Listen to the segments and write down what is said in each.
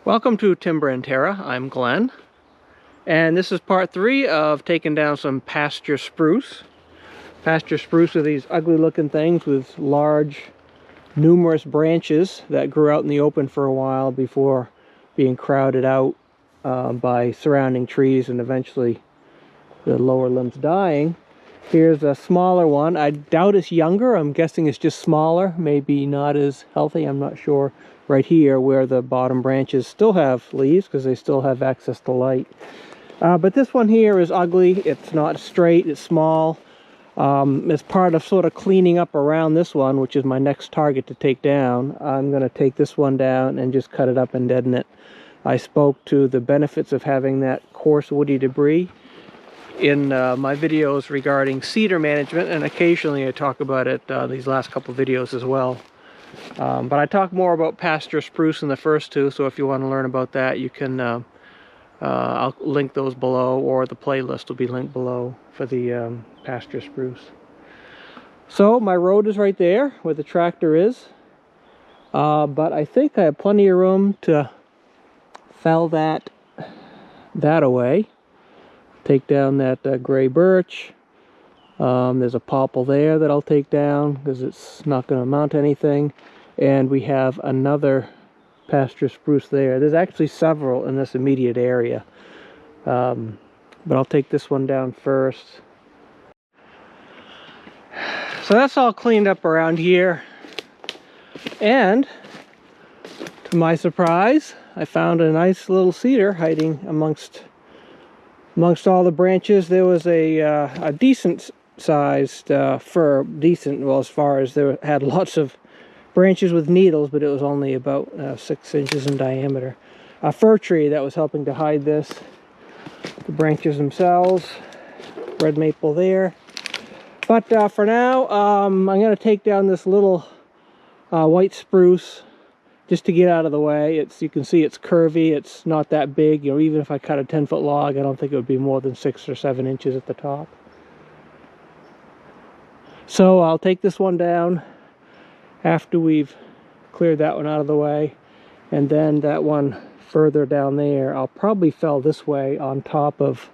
Welcome to Timber&Terra. I'm Glenn, and this is part 3 of taking down some pasture spruce. Pasture spruce are these ugly looking things with large, numerous branches that grew out in the open for a while before being crowded out by surrounding trees and eventually the lower limbs dying. Here's a smaller one. I doubt it's younger. I'm guessing it's just smaller, maybe not as healthy. I'm not sure. Right here where the bottom branches still have leaves because they still have access to light. But this one here is ugly. It's not straight. It's small. As part of sort of cleaning up around this one, which is my next target to take down, I'm going to take this one down and just cut it up and deaden it. I spoke to the benefits of having that coarse woody debris in my videos regarding cedar management, and occasionally I talk about it these last couple videos as well. But I talk more about pasture spruce in the first two, so if you want to learn about that, you can I'll link those below, or the playlist will be linked below for the pasture spruce. So my road is right there where the tractor is, but I think I have plenty of room to fell that away. Take down that gray birch. There's a popple there that I'll take down because it's not going to amount to anything. And we have another pasture spruce there. There's actually several in this immediate area. But I'll take this one down first. So that's all cleaned up around here. And to my surprise, I found a nice little cedar hiding amongst all the branches. There was a decent sized fir, well, as far as there had lots of branches with needles, but it was only about 6 inches in diameter. A fir tree that was helping to hide this. The branches themselves, red maple there. But for now, I'm going to take down this little white spruce just to get out of the way. You can see it's curvy. It's not that big. You know, even if I cut a 10-foot log, I don't think it would be more than 6 or 7 inches at the top. So I'll take this one down after we've cleared that one out of the way, and then that one further down there, I'll probably fell this way on top of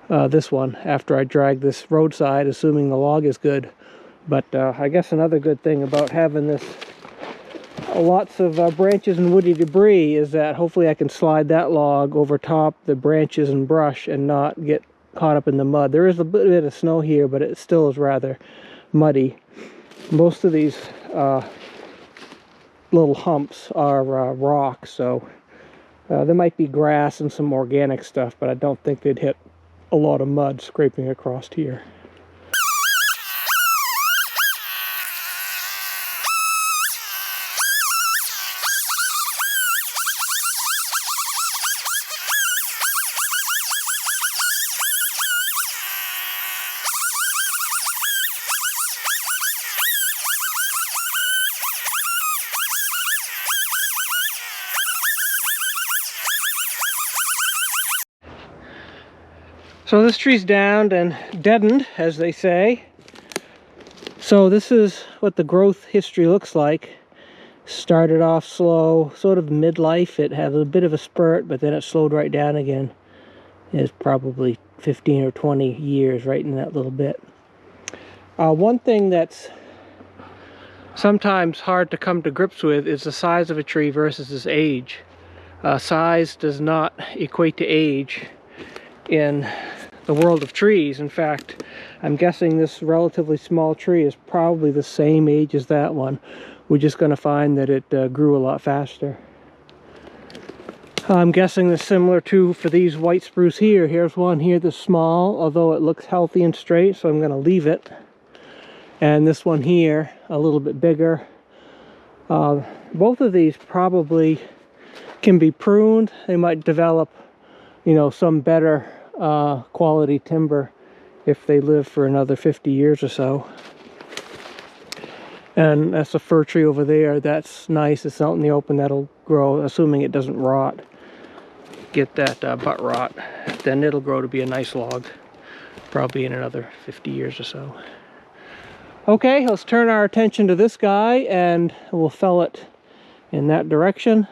this one after I drag this roadside, assuming the log is good. But I guess another good thing about having this lots of branches and woody debris is that hopefully I can slide that log over top the branches and brush and not get caught up in the mud. There is a bit of snow here, but it still is rather muddy. Most of these little humps are rock, so there might be grass and some organic stuff, but I don't think they'd hit a lot of mud scraping across here. So this tree's downed and deadened, as they say. So this is what the growth history looks like. Started off slow, sort of midlife. It had a bit of a spurt, but then it slowed right down again. It's probably 15 or 20 years right in that little bit. One thing that's sometimes hard to come to grips with is the size of a tree versus its age. Size does not equate to age in the world of trees. In fact, I'm guessing this relatively small tree is probably the same age as that one. We're just going to find that it grew a lot faster. I'm guessing this similar to for these white spruce here. Here's one here that's small, although it looks healthy and straight, so I'm going to leave it. And this one here, a little bit bigger. Both of these probably can be pruned. They might develop, you know, some better quality timber if they live for another 50 years or so. And that's a fir tree over there. That's nice. It's out in the open. That'll grow, assuming it doesn't rot. Get that butt rot. Then it'll grow to be a nice log, probably in another 50 years or so. Okay, let's turn our attention to this guy and we'll fell it in that direction.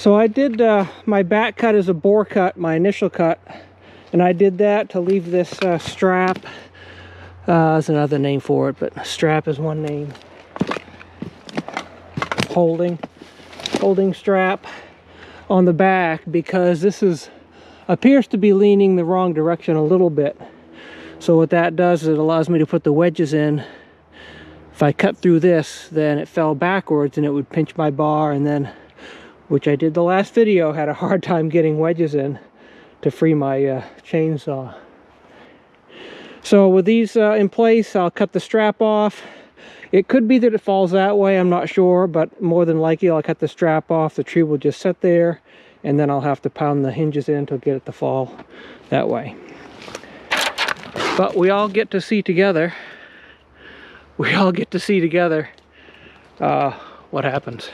So I did my back cut is a bore cut, my initial cut, and I did that to leave this strap. There's another name for it, but strap is one name. Holding strap on the back, because this appears to be leaning the wrong direction a little bit. So what that does is it allows me to put the wedges in. If I cut through this, then it fell backwards and it would pinch my bar, and then, which I did the last video, had a hard time getting wedges in to free my chainsaw. So with these in place, I'll cut the strap off. It could be that it falls that way, I'm not sure, but more than likely I'll cut the strap off. The tree will just sit there, and then I'll have to pound the hinges in to get it to fall that way. But we all get to see together. What happens.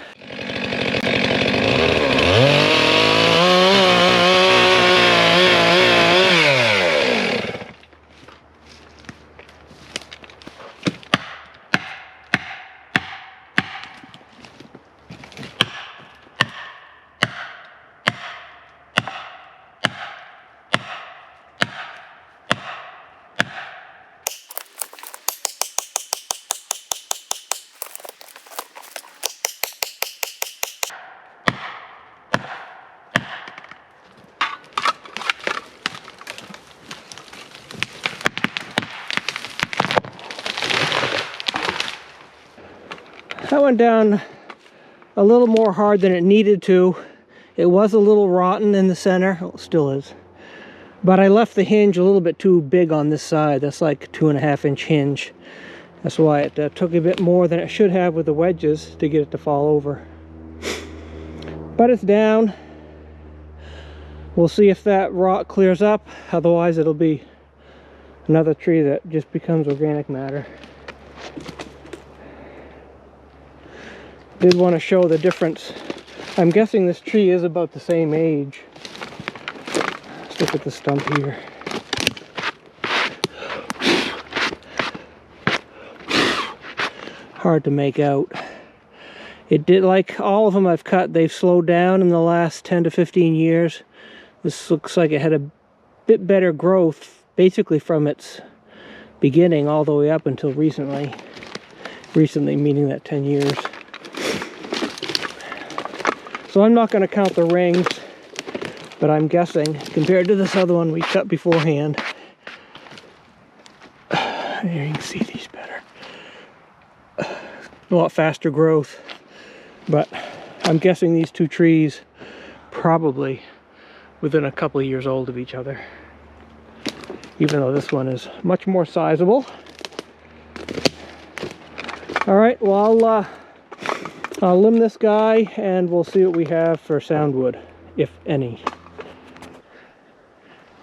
That went down a little more hard than it needed to. It was a little rotten in the center. Well, it still is. But I left the hinge a little bit too big on this side. That's like a 2.5-inch hinge. That's why it took a bit more than it should have with the wedges to get it to fall over. But it's down. We'll see if that rot clears up. Otherwise, it'll be another tree that just becomes organic matter. Did want to show the difference. I'm guessing this tree is about the same age. Let's look at the stump here. Hard to make out. It did, like all of them I've cut, they've slowed down in the last 10 to 15 years. This looks like it had a bit better growth, basically from its beginning all the way up until recently. Recently meaning that 10 years. So I'm not going to count the rings, but I'm guessing, compared to this other one we cut beforehand, here you can see these better. A lot faster growth, but I'm guessing these two trees probably within a couple of years old of each other, even though this one is much more sizable. All right, well, I'll limb this guy and we'll see what we have for soundwood, if any.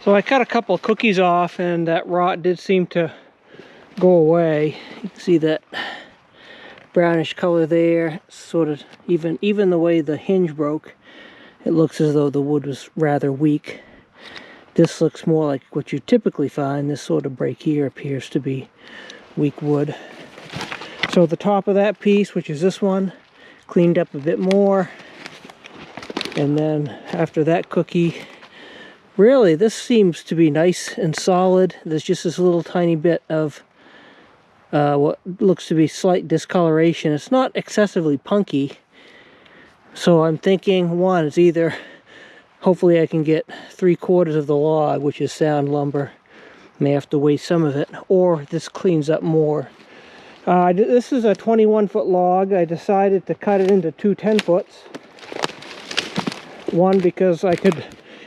So I cut a couple of cookies off and that rot did seem to go away. You can see that brownish color there, sort of even the way the hinge broke, it looks as though the wood was rather weak. This looks more like what you typically find. This sort of break here appears to be weak wood. So the top of that piece, which is this one, cleaned up a bit more, and then after that cookie, really this seems to be nice and solid. There's just this little tiny bit of what looks to be slight discoloration. It's not excessively punky, so I'm thinking one is either hopefully I can get 3/4 of the log, which is sound lumber, may have to waste some of it, or this cleans up more. This is a 21-foot log. I decided to cut it into two 10-foots. One, because I could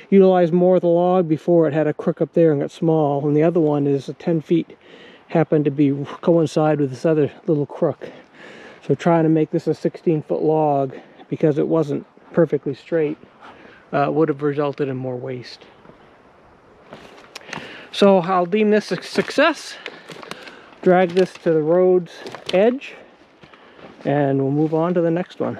utilize more of the log before it had a crook up there and got small, and the other one is 10 feet happened to be coincide with this other little crook. So trying to make this a 16-foot log, because it wasn't perfectly straight, would have resulted in more waste. So I'll deem this a success. Drag this to the road's edge, and we'll move on to the next one.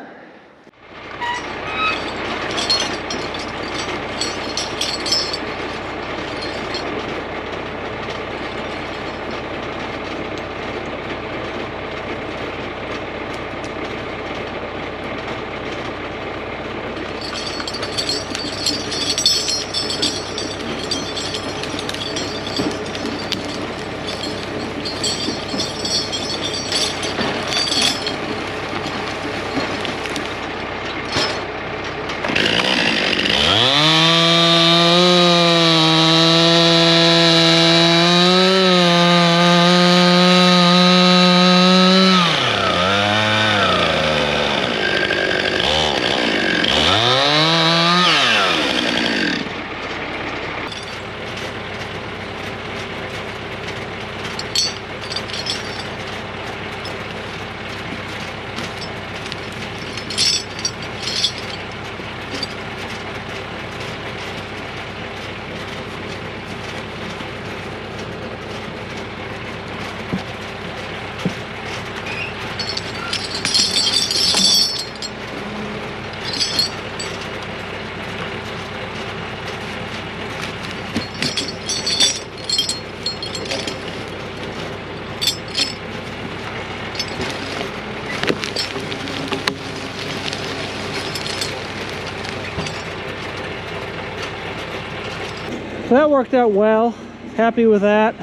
So that worked out well. Happy with that.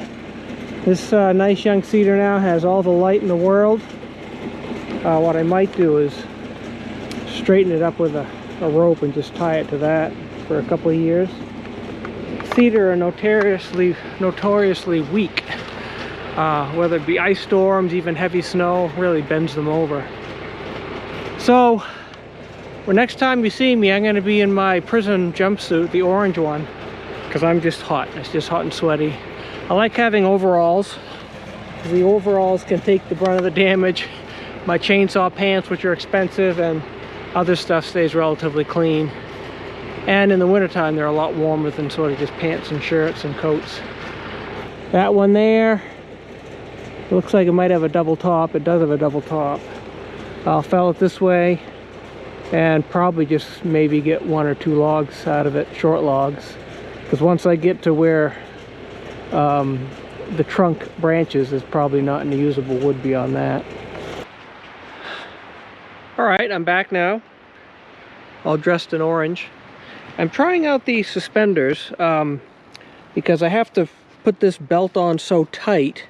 This nice young cedar now has all the light in the world. What I might do is straighten it up with a rope and just tie it to that for a couple of years. Cedar are notoriously weak. Whether it be ice storms, even heavy snow, really bends them over. So, well, next time you see me, I'm going to be in my prison jumpsuit, the orange one, because I'm just hot. It's just hot and sweaty. I like having overalls. The overalls can take the brunt of the damage. My chainsaw pants, which are expensive, and other stuff stays relatively clean. And in the wintertime, they're a lot warmer than sort of just pants and shirts and coats. That one there, it looks like it might have a double top. It does have a double top. I'll fell it this way and probably just maybe get 1 or 2 logs out of it, short logs. Because once I get to where the trunk branches, there's probably not any usable wood beyond that. Alright, I'm back now, all dressed in orange. I'm trying out these suspenders because I have to put this belt on so tight.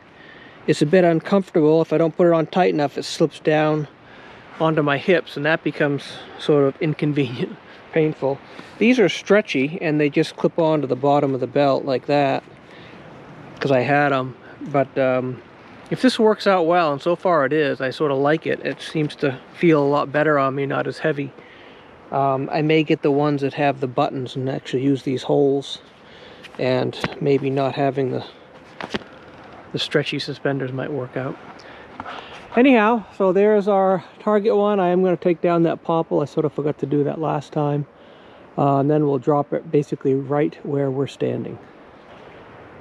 It's a bit uncomfortable. If I don't put it on tight enough, it slips down onto my hips, and that becomes sort of inconvenient, painful. These are stretchy, and they just clip onto the bottom of the belt like that, because I had them. But if this works out well, and so far it is, I sort of like it. It seems to feel a lot better on me, not as heavy. I may get the ones that have the buttons and actually use these holes, and maybe not having the stretchy suspenders might work out. Anyhow, so there's our target one. I am going to take down that popple. I sort of forgot to do that last time. And then we'll drop it basically right where we're standing.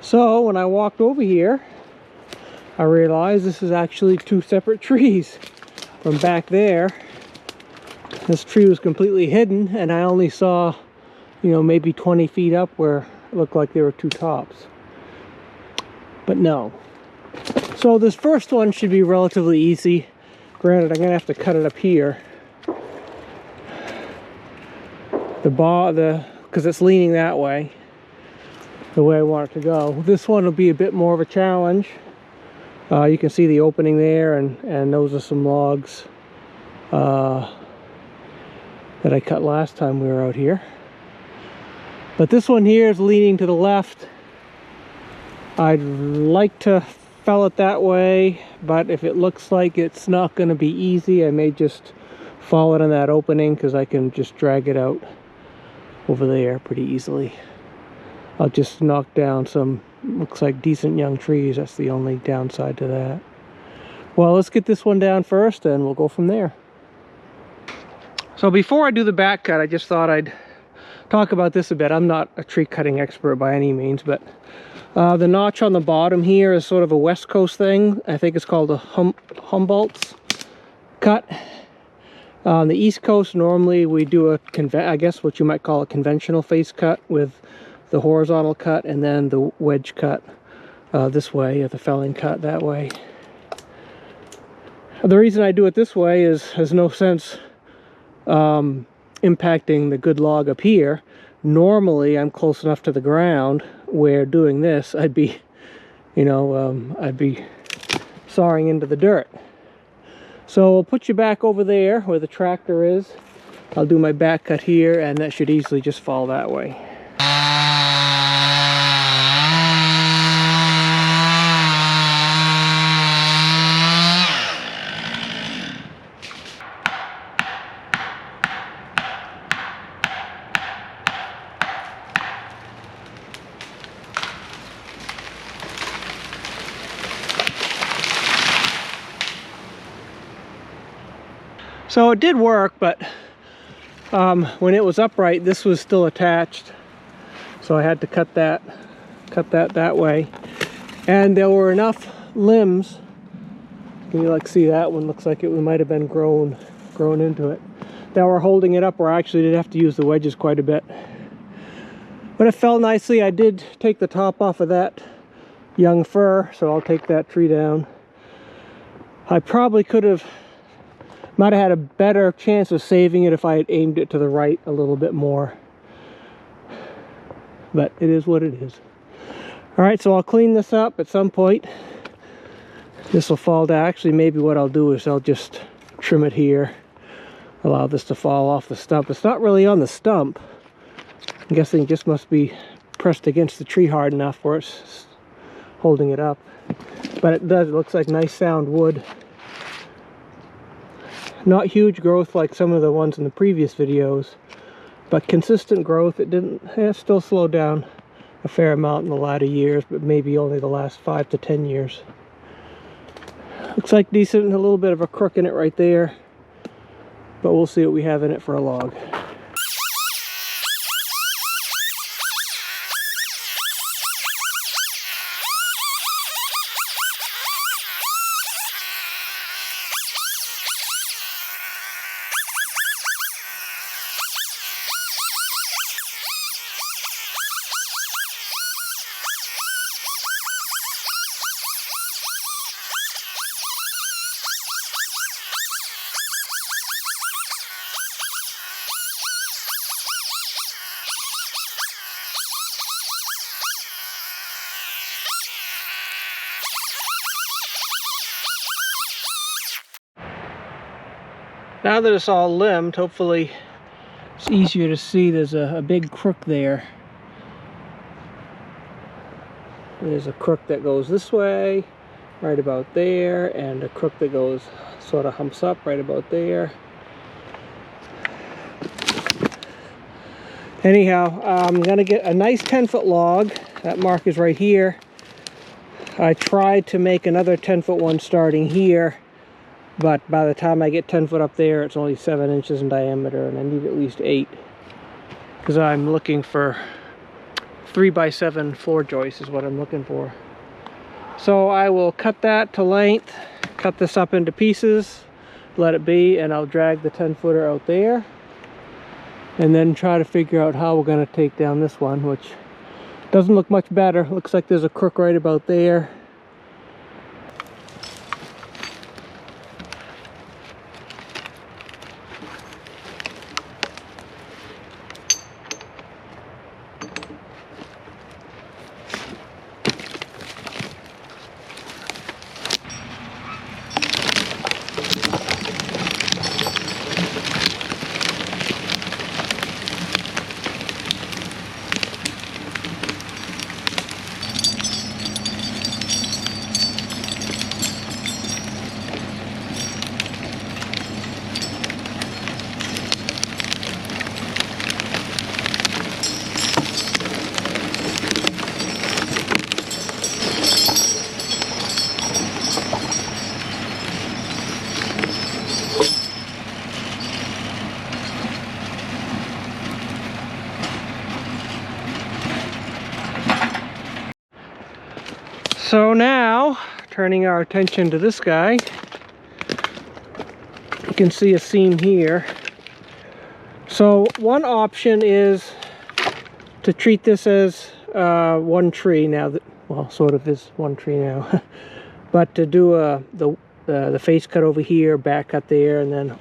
So when I walked over here, I realized this is actually 2 separate trees. From back there, this tree was completely hidden, and I only saw, you know, maybe 20 feet up where it looked like there were 2 tops. But no. So this first one should be relatively easy. Granted, I'm going to have to cut it up here. Because it's leaning that way, the way I want it to go. This one will be a bit more of a challenge. You can see the opening there, and those are some logs that I cut last time we were out here. But this one here is leaning to the left. I'd like to fell it that way, but if it looks like it's not going to be easy, I may just fall it in that opening, because I can just drag it out over there pretty easily. I'll just knock down some, looks like decent young trees. That's the only downside to that. Well, let's get this one down first, and we'll go from there. So before I do the back cut, I just thought I'd talk about this a bit. I'm not a tree cutting expert by any means, but the notch on the bottom here is sort of a West Coast thing. I think it's called a Humboldt's cut. On the East Coast, normally we do I guess what you might call a conventional face cut, with the horizontal cut and then the wedge cut this way, or the felling cut that way. The reason I do it this way is has no sense impacting the good log up here. Normally I'm close enough to the ground where doing this I'd be, you know, I'd be sawing into the dirt. So I'll put you back over there where the tractor is. I'll do my back cut here, and that should easily just fall that way. So it did work, but when it was upright, this was still attached, so I had to cut that that way. And there were enough limbs. Can you see that one? Looks like it might have been grown into it. That were holding it up, where I actually did have to use the wedges quite a bit. But it fell nicely. I did take the top off of that young fir, so I'll take that tree down. I probably might have had a better chance of saving it if I had aimed it to the right a little bit more. but it is what it is. All right, so I'll clean this up at some point. This will fall down. Actually, maybe what I'll do is I'll just trim it here, allow this to fall off the stump. It's not really on the stump. I'm guessing it just must be pressed against the tree hard enough where it's holding it up. But it does, it looks like nice sound wood. Not huge growth like some of the ones in the previous videos, but consistent growth. It still slowed down a fair amount in the latter years, but maybe only the last 5 to 10 years. Looks like decent, a little bit of a crook in it right there, but we'll see what we have in it for a log. Now that it's all limbed, hopefully it's easier to see. There's a big crook there. There's a crook that goes this way, right about there, and a crook that goes, sort of humps up right about there. Anyhow, I'm gonna get a nice 10-foot log. That mark is right here. I tried to make another 10-foot one starting here, but by the time I get 10 foot up there, it's only 7 inches in diameter, and I need at least 8, because I'm looking for 3x7 floor joists is what I'm looking for. So I will cut that to length, cut this up into pieces, let it be, and I'll drag the 10-footer out there, and then try to figure out how we're going to take down this one, which doesn't look much better. Looks like there's a crook right about there. So now, turning our attention to this guy, you can see a seam here. So one option is to treat this as one tree now, that, well, sort of is one tree now, but to do the face cut over here, back cut there, and then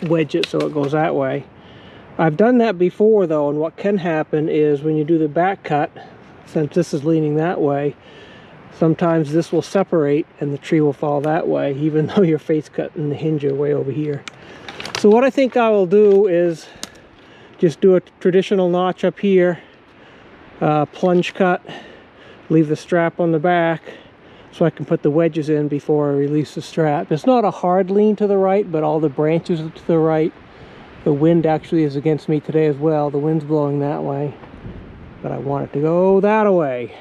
wedge it so it goes that way. I've done that before though, and what can happen is when you do the back cut, since this is leaning that way, sometimes this will separate and the tree will fall that way, even though your face cut and the hinge are way over here. So what I think I will do is just do a traditional notch up here, plunge cut, leave the strap on the back so I can put the wedges in before I release the strap. It's not a hard lean to the right, but all the branches are to the right. The wind actually is against me today as well. The wind's blowing that way, but I want it to go that way.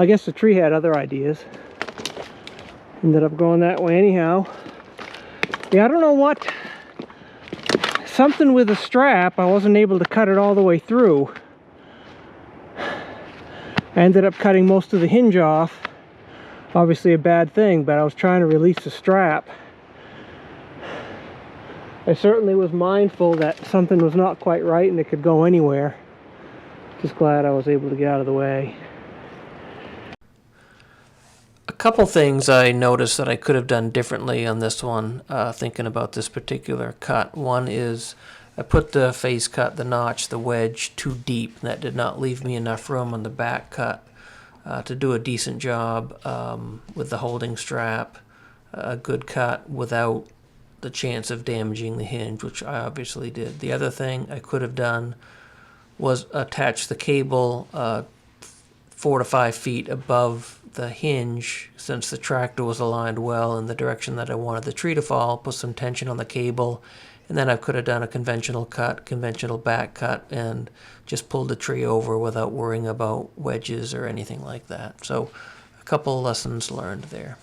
I guess the tree had other ideas. Ended up going that way anyhow. Yeah, I don't know what. Something with the strap, I wasn't able to cut it all the way through. I ended up cutting most of the hinge off. Obviously a bad thing, but I was trying to release the strap. I certainly was mindful that something was not quite right and it could go anywhere. Just glad I was able to get out of the way. A couple things I noticed that I could have done differently on this one, thinking about this particular cut. One is I put the face cut, the notch, the wedge too deep. That did not leave me enough room on the back cut to do a decent job with the holding strap, a good cut without the chance of damaging the hinge, which I obviously did. The other thing I could have done was attach the cable 4 to 5 feet above the hinge, since the tractor was aligned well in the direction that I wanted the tree to fall, put some tension on the cable, and then I could have done a conventional cut, conventional back cut, and just pulled the tree over without worrying about wedges or anything like that. So a couple of lessons learned there.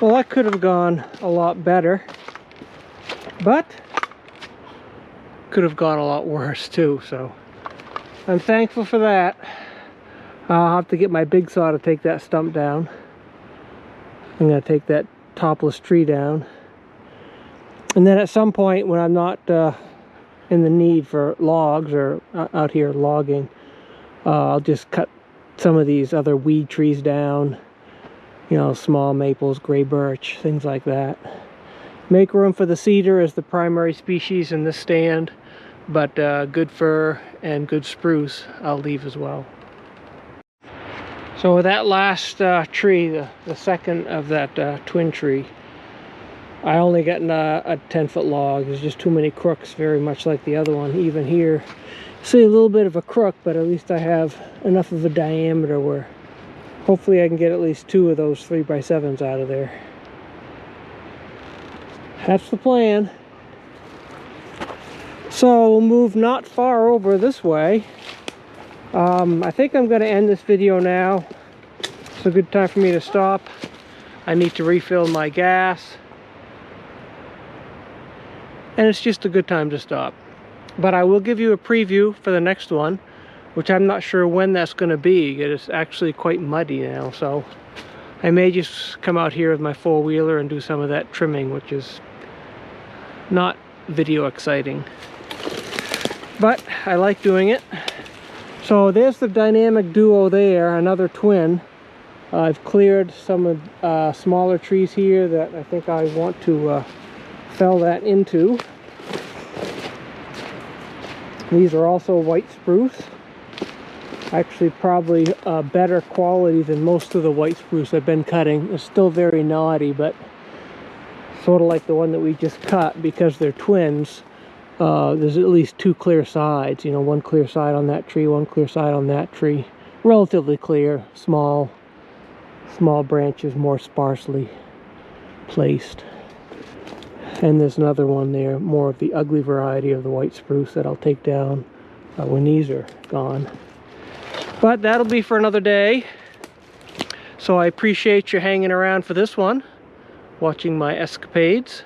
Well, that could have gone a lot better, but could have gone a lot worse too, so I'm thankful for that. I'll have to get my big saw to take that stump down. I'm going to take that topless tree down, and then at some point when I'm not in the need for logs or out here logging, I'll just cut some of these other weed trees down. You know, small maples, gray birch, things like that. Make room for the cedar as the primary species in this stand, but good fir and good spruce I'll leave as well. So with that last tree, the second of that twin tree, I only got a 10-foot log. There's just too many crooks, very much like the other one. Even here, see a little bit of a crook, but at least I have enough of a diameter where hopefully I can get at least 2 of those 3x7s out of there. That's the plan. So we'll move not far over this way. I think I'm going to end this video now. It's a good time for me to stop. I need to refill my gas. And it's just a good time to stop. But I will give you a preview for the next one. which I'm not sure when that's going to be. It's actually quite muddy now, so I may just come out here with my four-wheeler and do some of that trimming, which is not video exciting, but I like doing it. So there's the dynamic duo there, another twin. I've cleared some of smaller trees here that I think I want to fell that into. These are also white spruce. Actually probably better quality than most of the white spruce I've been cutting. It's still very knotty, but sort of like the one that we just cut, because they're twins. There's at least two clear sides, you know, one clear side on that tree, one clear side on that tree. Relatively clear, small branches, more sparsely placed. And there's another one there, more of the ugly variety of the white spruce that I'll take down when these are gone. But that'll be for another day. So I appreciate you hanging around for this one, watching my escapades.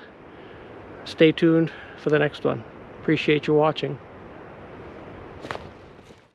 Stay tuned for the next one. Appreciate you watching.